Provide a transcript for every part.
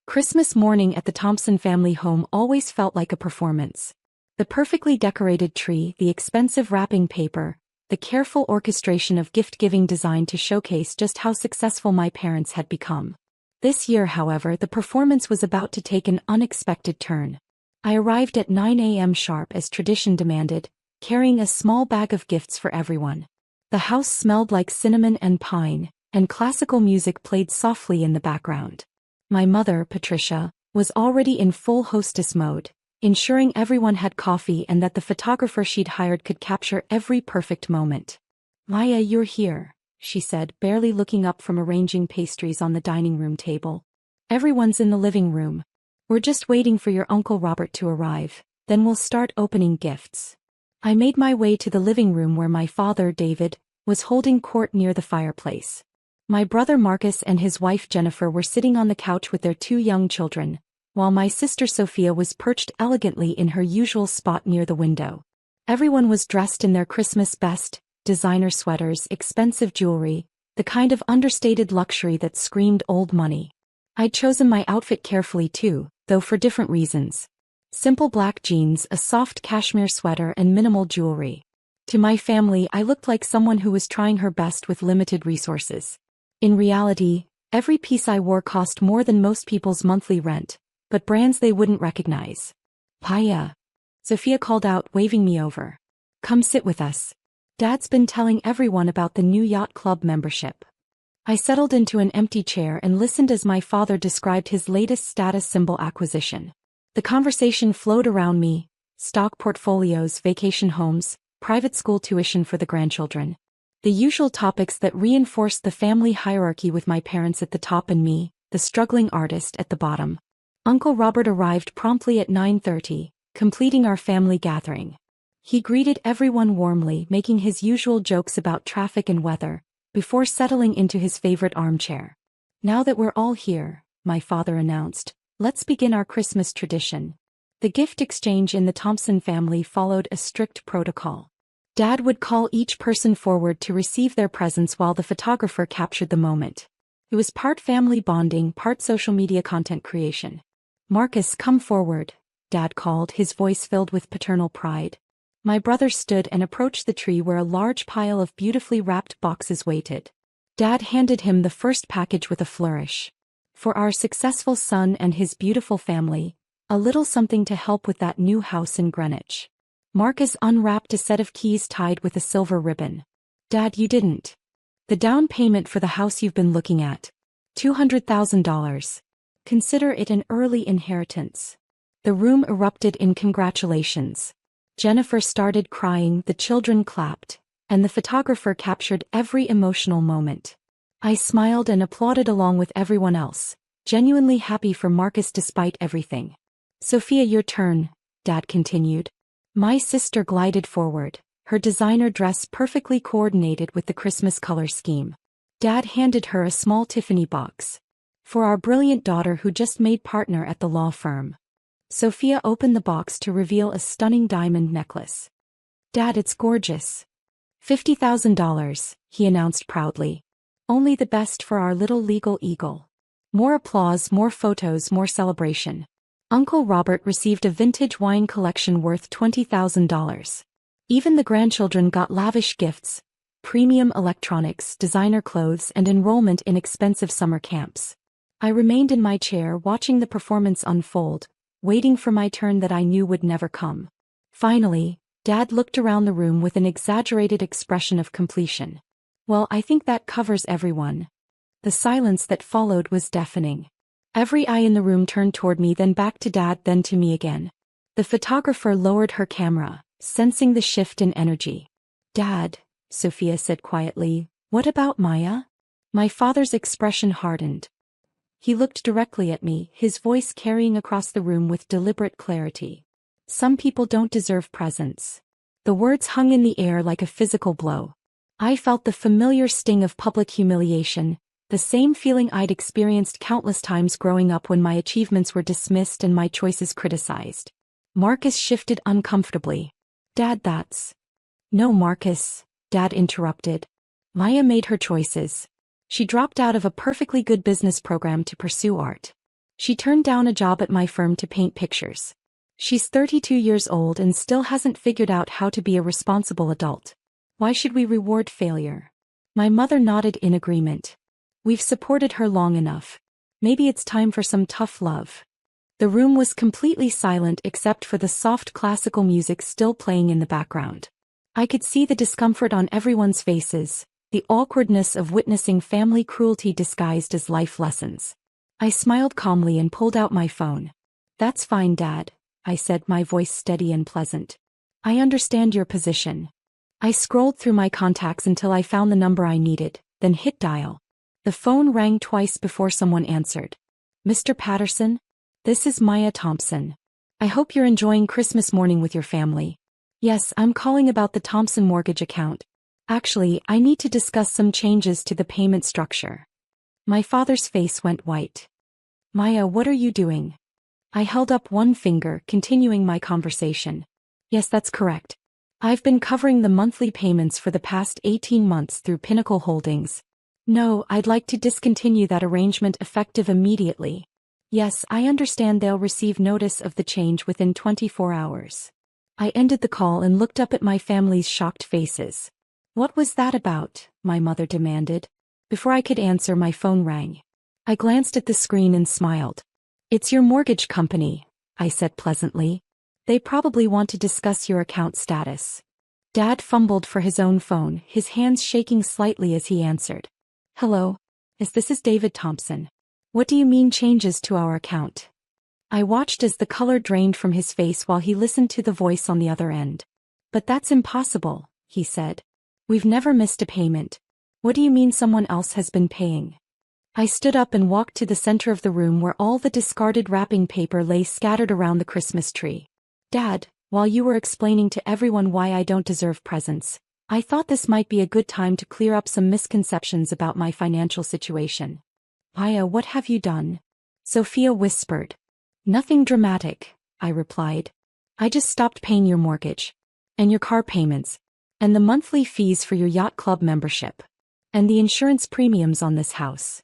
Christmas morning at the Thompson family home always felt like a performance. The perfectly decorated tree, the expensive wrapping paper, the careful orchestration of gift-giving designed to showcase just how successful my parents had become. This year, however, the performance was about to take an unexpected turn. I arrived at 9 a.m. sharp as tradition demanded, carrying a small bag of gifts for everyone. The house smelled like cinnamon and pine, and classical music played softly in the background. My mother, Patricia, was already in full hostess mode, ensuring everyone had coffee and that the photographer she'd hired could capture every perfect moment. "Maya, you're here," she said, barely looking up from arranging pastries on the dining room table. "Everyone's in the living room. We're just waiting for your Uncle Robert to arrive, then we'll start opening gifts." I made my way to the living room where my father, David, was holding court near the fireplace. My brother Marcus and his wife Jennifer were sitting on the couch with their two young children, while my sister Sophia was perched elegantly in her usual spot near the window. Everyone was dressed in their Christmas best, designer sweaters, expensive jewelry, the kind of understated luxury that screamed old money. I'd chosen my outfit carefully too, though for different reasons. Simple black jeans, a soft cashmere sweater, and minimal jewelry. To my family, I looked like someone who was trying her best with limited resources. In reality, every piece I wore cost more than most people's monthly rent, but brands they wouldn't recognize. "Paya," Sophia called out, waving me over. "Come sit with us. Dad's been telling everyone about the new yacht club membership." I settled into an empty chair and listened as my father described his latest status symbol acquisition. The conversation flowed around me: stock portfolios, vacation homes, private school tuition for the grandchildren. The usual topics that reinforced the family hierarchy, with my parents at the top and me, the struggling artist, at the bottom. Uncle Robert arrived promptly at 9:30, completing our family gathering. He greeted everyone warmly, making his usual jokes about traffic and weather, before settling into his favorite armchair. "Now that we're all here," my father announced, "let's begin our Christmas tradition." The gift exchange in the Thompson family followed a strict protocol. Dad would call each person forward to receive their presents while the photographer captured the moment. It was part family bonding, part social media content creation. "Marcus, come forward," Dad called, his voice filled with paternal pride. My brother stood and approached the tree where a large pile of beautifully wrapped boxes waited. Dad handed him the first package with a flourish. "For our successful son and his beautiful family, a little something to help with that new house in Greenwich." Marcus unwrapped a set of keys tied with a silver ribbon. "Dad, you didn't. The down payment for the house you've been looking at. $200,000. Consider it an early inheritance." The room erupted in congratulations. Jennifer started crying, the children clapped, and the photographer captured every emotional moment. I smiled and applauded along with everyone else, genuinely happy for Marcus despite everything. "Sophia, your turn," Dad continued. My sister glided forward, her designer dress perfectly coordinated with the Christmas color scheme. Dad handed her a small Tiffany box. "For our brilliant daughter who just made partner at the law firm." Sophia opened the box to reveal a stunning diamond necklace. "Dad, it's gorgeous." $50,000, he announced proudly. "Only the best for our little legal eagle." More applause, more photos, more celebration. Uncle Robert received a vintage wine collection worth $20,000. Even the grandchildren got lavish gifts: premium electronics, designer clothes, and enrollment in expensive summer camps. I remained in my chair watching the performance unfold, waiting for my turn that I knew would never come. Finally, Dad looked around the room with an exaggerated expression of completion. "Well, I think that covers everyone." The silence that followed was deafening. Every eye in the room turned toward me, then back to Dad, then to me again. The photographer lowered her camera, sensing the shift in energy. "Dad," Sophia said quietly, "what about Maya?" My father's expression hardened. He looked directly at me, his voice carrying across the room with deliberate clarity. "Some people don't deserve presents." The words hung in the air like a physical blow. I felt the familiar sting of public humiliation, the same feeling I'd experienced countless times growing up when my achievements were dismissed and my choices criticized. Marcus shifted uncomfortably. "Dad, that's..." "No, Marcus," Dad interrupted. "Maya made her choices. She dropped out of a perfectly good business program to pursue art. She turned down a job at my firm to paint pictures. She's 32 years old and still hasn't figured out how to be a responsible adult. Why should we reward failure? My mother nodded in agreement. We've supported her long enough. Maybe it's time for some tough love. The room was completely silent except for the soft classical music still playing in the background. I could see the discomfort on everyone's faces, the awkwardness of witnessing family cruelty disguised as life lessons. I smiled calmly and pulled out my phone. "That's fine, Dad," I said, my voice steady and pleasant. "I understand your position." I scrolled through my contacts until I found the number I needed, then hit dial. The phone rang twice before someone answered. "Mr. Patterson? This is Maya Thompson. I hope you're enjoying Christmas morning with your family." "Yes, I'm calling about the Thompson mortgage account. Actually, I need to discuss some changes to the payment structure." My father's face went white. "Maya, what are you doing?" I held up one finger, continuing my conversation. "Yes, that's correct. I've been covering the monthly payments for the past 18 months through Pinnacle Holdings. No, I'd like to discontinue that arrangement effective immediately. Yes, I understand they'll receive notice of the change within 24 hours. I ended the call and looked up at my family's shocked faces. "What was that about?" my mother demanded. Before I could answer, my phone rang. I glanced at the screen and smiled. "It's your mortgage company," I said pleasantly. "They probably want to discuss your account status." Dad fumbled for his own phone, his hands shaking slightly as he answered. "Hello? Yes, this is David Thompson. What do you mean changes to our account?" I watched as the color drained from his face while he listened to the voice on the other end. "But that's impossible," he said. "We've never missed a payment. What do you mean someone else has been paying?" I stood up and walked to the center of the room where all the discarded wrapping paper lay scattered around the Christmas tree. "Dad, while you were explaining to everyone why I don't deserve presents, I thought this might be a good time to clear up some misconceptions about my financial situation." "Maya, what have you done?" Sophia whispered. "Nothing dramatic," I replied. "I just stopped paying your mortgage. And your car payments. And the monthly fees for your yacht club membership. And the insurance premiums on this house."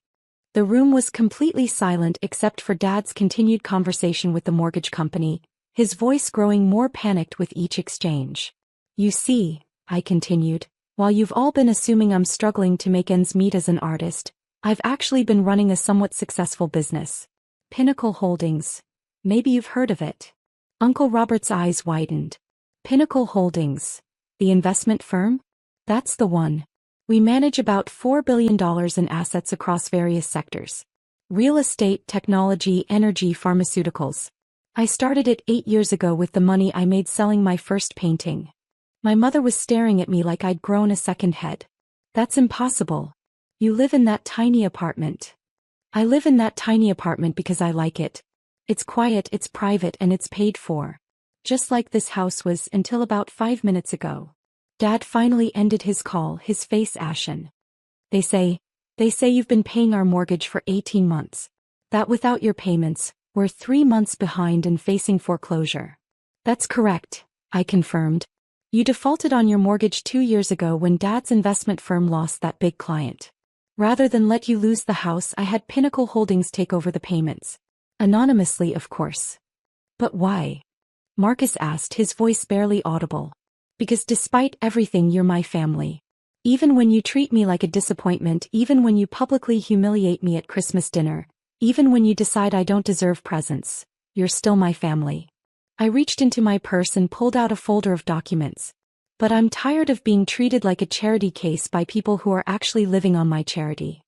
The room was completely silent except for Dad's continued conversation with the mortgage company, his voice growing more panicked with each exchange. "You see," I continued, "while you've all been assuming I'm struggling to make ends meet as an artist, I've actually been running a somewhat successful business. Pinnacle Holdings. Maybe you've heard of it." Uncle Robert's eyes widened. "Pinnacle Holdings. The investment firm? That's the one. We manage about $4 billion in assets across various sectors. Real estate, technology, energy, pharmaceuticals. I started it 8 years ago with the money I made selling my first painting." My mother was staring at me like I'd grown a second head. "That's impossible. You live in that tiny apartment." "I live in that tiny apartment because I like it. It's quiet, it's private, and it's paid for. Just like this house was until about 5 minutes ago." Dad finally ended his call, his face ashen. They say you've been paying our mortgage for 18 months. That without your payments, we're 3 months behind and facing foreclosure." "That's correct," I confirmed. "You defaulted on your mortgage 2 years ago when Dad's investment firm lost that big client. Rather than let you lose the house, I had Pinnacle Holdings take over the payments. Anonymously, of course." "But why?" Marcus asked, his voice barely audible. "Because despite everything, you're my family. Even when you treat me like a disappointment, even when you publicly humiliate me at Christmas dinner, even when you decide I don't deserve presents, you're still my family." I reached into my purse and pulled out a folder of documents. "But I'm tired of being treated like a charity case by people who are actually living on my charity."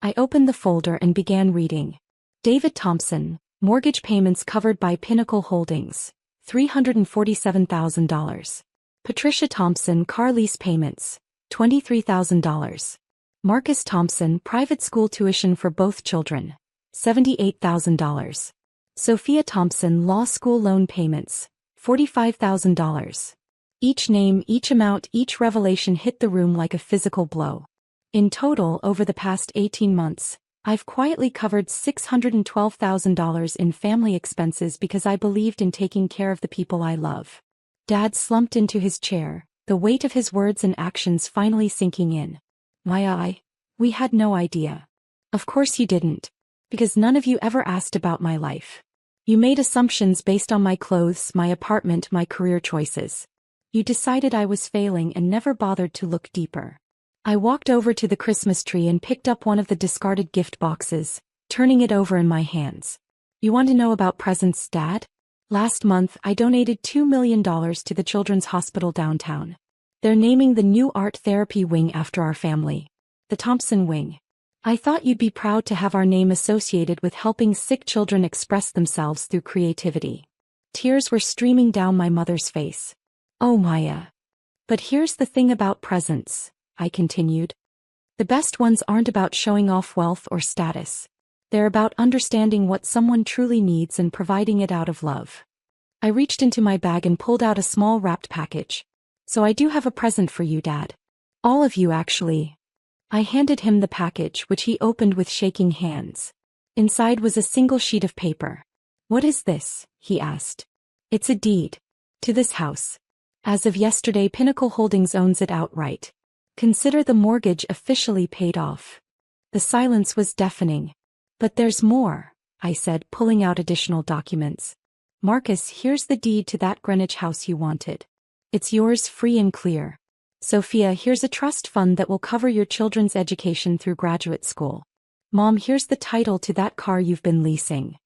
I opened the folder and began reading. David Thompson, mortgage payments covered by Pinnacle Holdings, $347,000. Patricia Thompson, car lease payments, $23,000. Marcus Thompson, private school tuition for both children, $78,000. Sophia Thompson, law school loan payments, $45,000. Each name, each amount, each revelation hit the room like a physical blow. In total, over the past 18 months, I've quietly covered $612,000 in family expenses because I believed in taking care of the people I love. Dad slumped into his chair, the weight of his words and actions finally sinking in. We had no idea." "Of course you didn't. Because none of you ever asked about my life. You made assumptions based on my clothes, my apartment, my career choices. You decided I was failing and never bothered to look deeper. I walked over to the Christmas tree and picked up one of the discarded gift boxes, turning it over in my hands. You want to know about presents, Dad? Last month, I donated $2 million to the Children's Hospital downtown. They're naming the new art therapy wing after our family. The Thompson Wing. I thought you'd be proud to have our name associated with helping sick children express themselves through creativity. Tears were streaming down my mother's face. Oh, Maya. But here's the thing about presents, I continued. The best ones aren't about showing off wealth or status. They're about understanding what someone truly needs and providing it out of love. I reached into my bag and pulled out a small wrapped package. So I do have a present for you, Dad. All of you, actually. I handed him the package, which he opened with shaking hands. Inside was a single sheet of paper. What is this? He asked. It's a deed. To this house. As of yesterday, Pinnacle Holdings owns it outright. Consider the mortgage officially paid off. The silence was deafening. But there's more, I said, pulling out additional documents. Marcus, here's the deed to that Greenwich house you wanted. It's yours free and clear. Sophia, here's a trust fund that will cover your children's education through graduate school. Mom, here's the title to that car you've been leasing.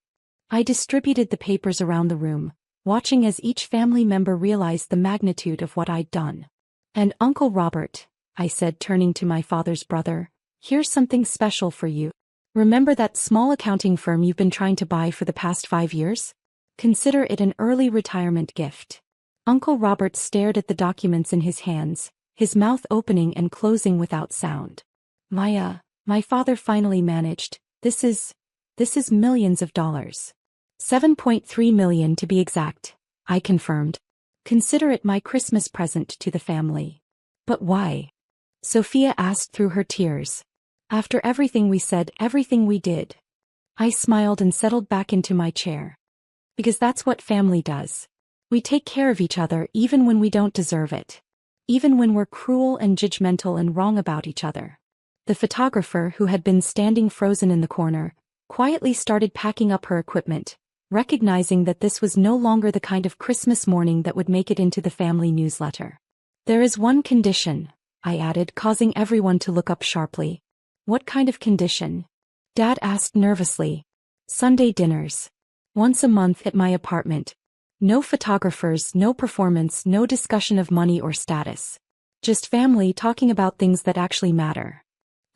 I distributed the papers around the room, watching as each family member realized the magnitude of what I'd done. And Uncle Robert, I said, turning to my father's brother, here's something special for you. Remember that small accounting firm you've been trying to buy for the past 5 years? Consider it an early retirement gift. Uncle Robert stared at the documents in his hands, his mouth opening and closing without sound. Maya, my father finally managed, this is millions of dollars. 7.3 million to be exact, I confirmed. Consider it my Christmas present to the family. But why? Sophia asked through her tears. After everything we said, everything we did. I smiled and settled back into my chair. Because that's what family does. We take care of each other even when we don't deserve it. Even when we're cruel and judgmental and wrong about each other. The photographer, who had been standing frozen in the corner, quietly started packing up her equipment, recognizing that this was no longer the kind of Christmas morning that would make it into the family newsletter. There is one condition, I added, causing everyone to look up sharply. What kind of condition? Dad asked nervously. Sunday dinners. Once a month at my apartment. No photographers, no performance, no discussion of money or status. Just family talking about things that actually matter.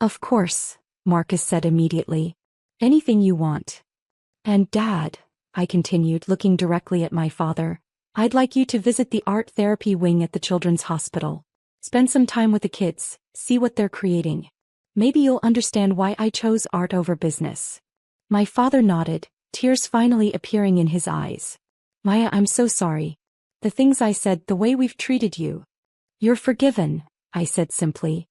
Of course, Marcus said immediately. Anything you want. And Dad, I continued, looking directly at my father, I'd like you to visit the art therapy wing at the Children's Hospital. Spend some time with the kids, see what they're creating. Maybe you'll understand why I chose art over business. My father nodded, tears finally appearing in his eyes. Maya, I'm so sorry. The things I said, the way we've treated you. You're forgiven, I said simply.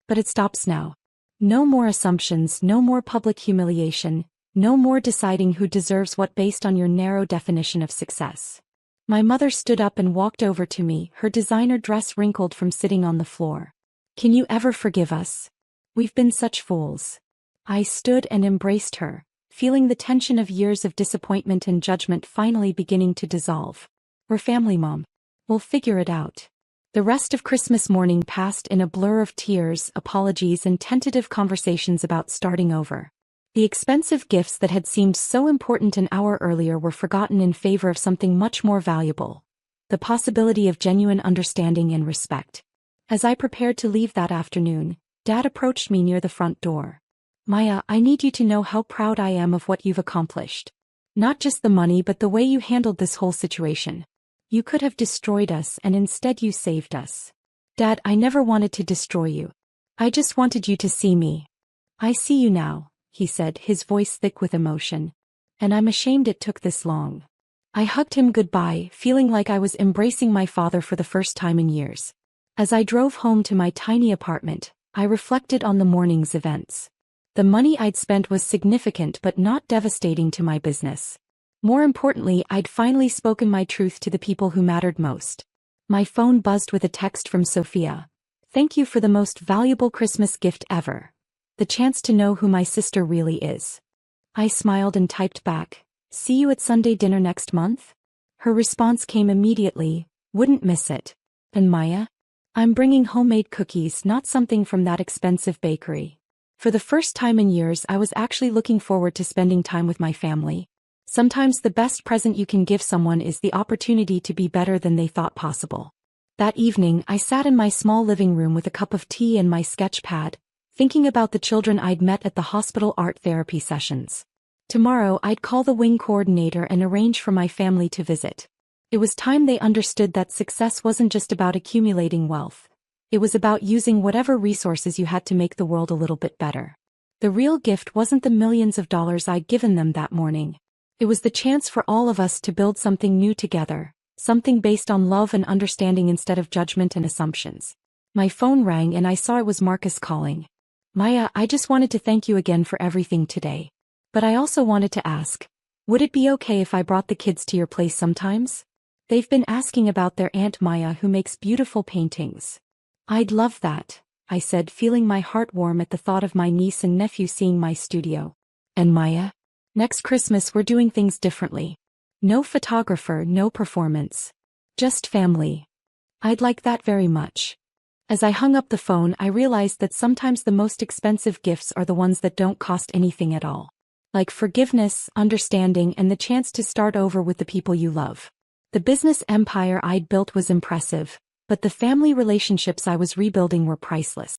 But it stops now. No more assumptions, no more public humiliation, no more deciding who deserves what based on your narrow definition of success. My mother stood up and walked over to me, her designer dress wrinkled from sitting on the floor. Can you ever forgive us? We've been such fools. I stood and embraced her, feeling the tension of years of disappointment and judgment finally beginning to dissolve. We're family, Mom. We'll figure it out. The rest of Christmas morning passed in a blur of tears, apologies, and tentative conversations about starting over. The expensive gifts that had seemed so important an hour earlier were forgotten in favor of something much more valuable. The possibility of genuine understanding and respect. As I prepared to leave that afternoon, Dad approached me near the front door. Maya, I need you to know how proud I am of what you've accomplished. Not just the money, but the way you handled this whole situation. You could have destroyed us, and instead you saved us. Dad, I never wanted to destroy you. I just wanted you to see me. I see you now, he said, his voice thick with emotion. And I'm ashamed it took this long. I hugged him goodbye, feeling like I was embracing my father for the first time in years. As I drove home to my tiny apartment, I reflected on the morning's events. The money I'd spent was significant but not devastating to my business. More importantly, I'd finally spoken my truth to the people who mattered most. My phone buzzed with a text from Sophia. Thank you for the most valuable Christmas gift ever. The chance to know who my sister really is. I smiled and typed back, "See you at Sunday dinner next month?" Her response came immediately, "Wouldn't miss it." And Maya? "I'm bringing homemade cookies, not something from that expensive bakery." For the first time in years, I was actually looking forward to spending time with my family. Sometimes the best present you can give someone is the opportunity to be better than they thought possible. That evening, I sat in my small living room with a cup of tea and my sketch pad, thinking about the children I'd met at the hospital art therapy sessions. Tomorrow, I'd call the wing coordinator and arrange for my family to visit. It was time they understood that success wasn't just about accumulating wealth. It was about using whatever resources you had to make the world a little bit better. The real gift wasn't the millions of dollars I'd given them that morning. It was the chance for all of us to build something new together, something based on love and understanding instead of judgment and assumptions. My phone rang and I saw it was Marcus calling. "Maya, I just wanted to thank you again for everything today. But I also wanted to ask, would it be okay if I brought the kids to your place sometimes? They've been asking about their Aunt Maya who makes beautiful paintings." "I'd love that," I said, feeling my heart warm at the thought of my niece and nephew seeing my studio. "And Maya? Next Christmas we're doing things differently. No photographer, no performance. Just family." "I'd like that very much." As I hung up the phone, I realized that sometimes the most expensive gifts are the ones that don't cost anything at all. Like forgiveness, understanding, and the chance to start over with the people you love. The business empire I'd built was impressive, but the family relationships I was rebuilding were priceless.